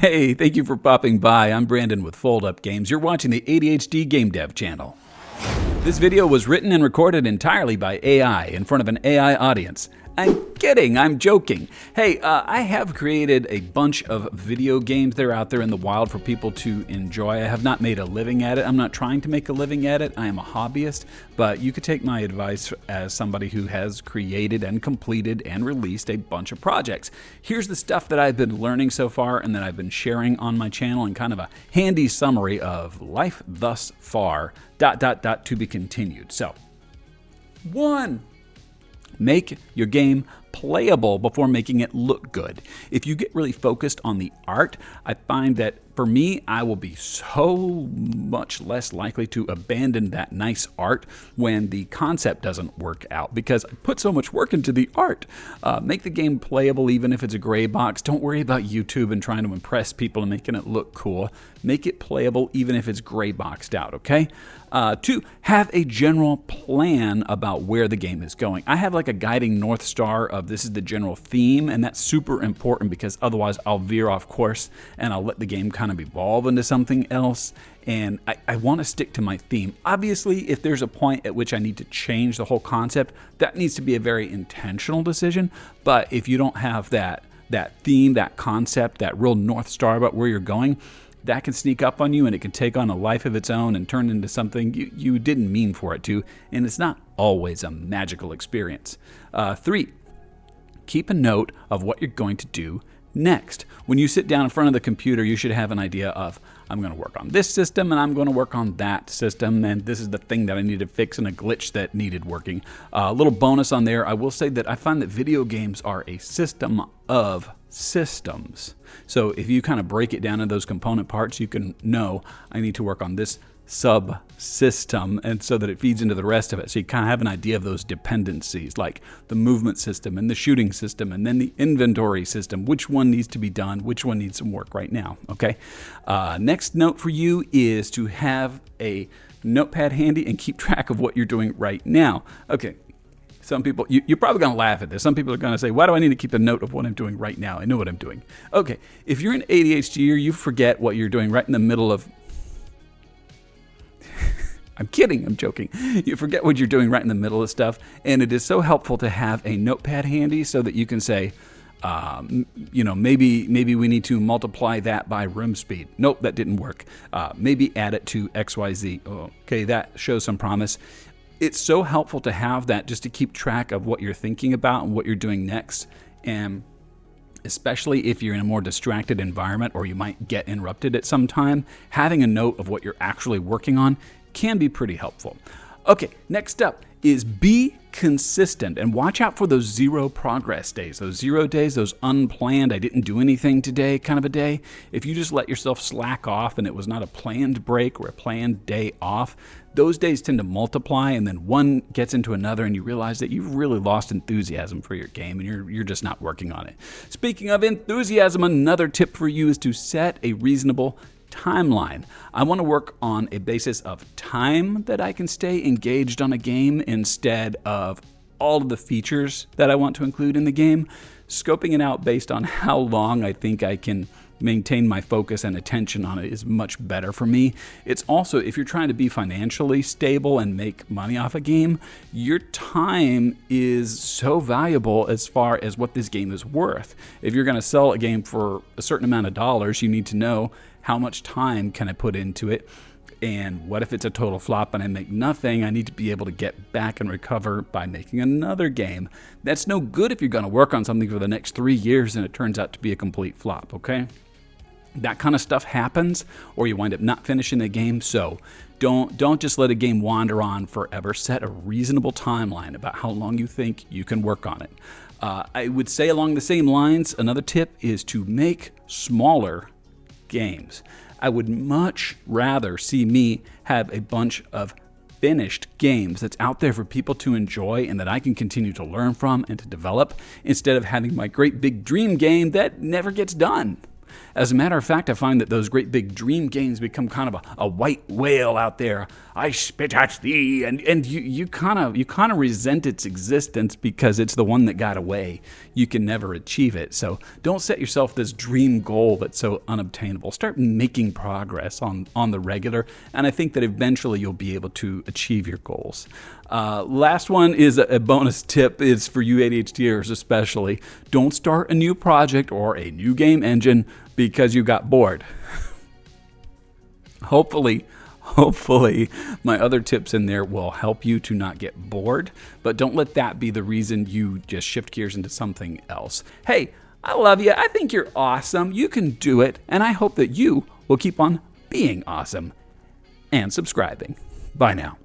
Hey, thank you for popping by. I'm Brandon with Fold Up Games. You're watching the ADHD Game Dev channel. This video was written and recorded entirely by AI in front of an AI audience. I'm kidding, I'm joking. Hey, I have created a bunch of video games that are out there in the wild for people to enjoy. I have not made a living at it. I'm not trying to make a living at it. I am a hobbyist, but you could take my advice as somebody who has created and completed and released a bunch of projects. Here's the stuff that I've been learning so far and that I've been sharing on my channel, and kind of a handy summary of life thus far, ... to be continued. So, 1. Make your game playable before making it look good. If you get really focused on the art, I find that for me, I will be so much less likely to abandon that nice art when the concept doesn't work out, because I put so much work into the art. Make the game playable even if it's a gray box. Don't worry about YouTube and trying to impress people and making it look cool. Make it playable even if it's gray boxed out, okay? 2, have a general plan about where the game is going. I have like a guiding North Star of this is the general theme, and that's super important because otherwise I'll veer off course and I'll let the game kind of evolve into something else, and I want to stick to my theme. Obviously, if there's a point at which I need to change the whole concept, that needs to be a very intentional decision, but if you don't have that theme, that concept, that real North Star about where you're going, that can sneak up on you and it can take on a life of its own and turn into something you didn't mean for it to, and it's not always a magical experience. 3, keep a note of what you're going to do next. When you sit down in front of the computer, you should have an idea of, I'm going to work on this system and I'm going to work on that system, and this is the thing that I need to fix and a glitch that needed working. A little bonus on there, I will say that I find that video games are a system of systems. So if you kind of break it down into those component parts, you can know I need to work on this subsystem, and so that it feeds into the rest of it. So you kind of have an idea of those dependencies, like the movement system and the shooting system and then the inventory system. Which one needs to be done? Which one needs some work right now? Okay. Next note for you is to have a notepad handy and keep track of what you're doing right now. Okay. Some people, you're probably going to laugh at this. Some people are going to say, why do I need to keep a note of what I'm doing right now? I know what I'm doing. Okay. If you're an ADHDer, you forget what you're doing right in the middle of I'm kidding, I'm joking. You forget what you're doing right in the middle of stuff, and it is so helpful to have a notepad handy so that you can say, maybe we need to multiply that by room speed. Nope, that didn't work. Maybe add it to XYZ. Okay, that shows some promise. It's so helpful to have that just to keep track of what you're thinking about and what you're doing next, and especially if you're in a more distracted environment or you might get interrupted at some time, having a note of what you're actually working on can be pretty helpful. Okay, next up is be consistent and watch out for those 0 progress days, those 0 days, those unplanned, I didn't do anything today kind of a day. If you just let yourself slack off and it was not a planned break or a planned day off, those days tend to multiply, and then one gets into another and you realize that you've really lost enthusiasm for your game and you're just not working on it. Speaking of enthusiasm, another tip for you is to set a reasonable timeline. I want to work on a basis of time that I can stay engaged on a game instead of all of the features that I want to include in the game. Scoping it out based on how long I think I can maintain my focus and attention on it is much better for me. It's also, if you're trying to be financially stable and make money off a game, your time is so valuable as far as what this game is worth. If you're going to sell a game for a certain amount of dollars, you need to know how much time can I put into it, and what if it's a total flop and I make nothing? I need to be able to get back and recover by making another game. That's no good if you're going to work on something for the next 3 years and it turns out to be a complete flop, okay? That kind of stuff happens, or you wind up not finishing the game, so don't just let a game wander on forever. Set a reasonable timeline about how long you think you can work on it. I would say along the same lines, another tip is to make smaller games. I would much rather see me have a bunch of finished games that's out there for people to enjoy and that I can continue to learn from and to develop, instead of having my great big dream game that never gets done. As a matter of fact, I find that those great big dream games become kind of a white whale out there. I spit at thee, and you kind of resent its existence because it's the one that got away. You can never achieve it. So don't set yourself this dream goal that's so unobtainable. Start making progress on the regular, and I think that eventually you'll be able to achieve your goals. Last one is a bonus tip. Is for you ADHDers especially. Don't start a new project or a new game engine because you got bored. Hopefully, my other tips in there will help you to not get bored, but don't let that be the reason you just shift gears into something else. Hey, I love you. I think you're awesome. You can do it, and I hope that you will keep on being awesome and subscribing. Bye now.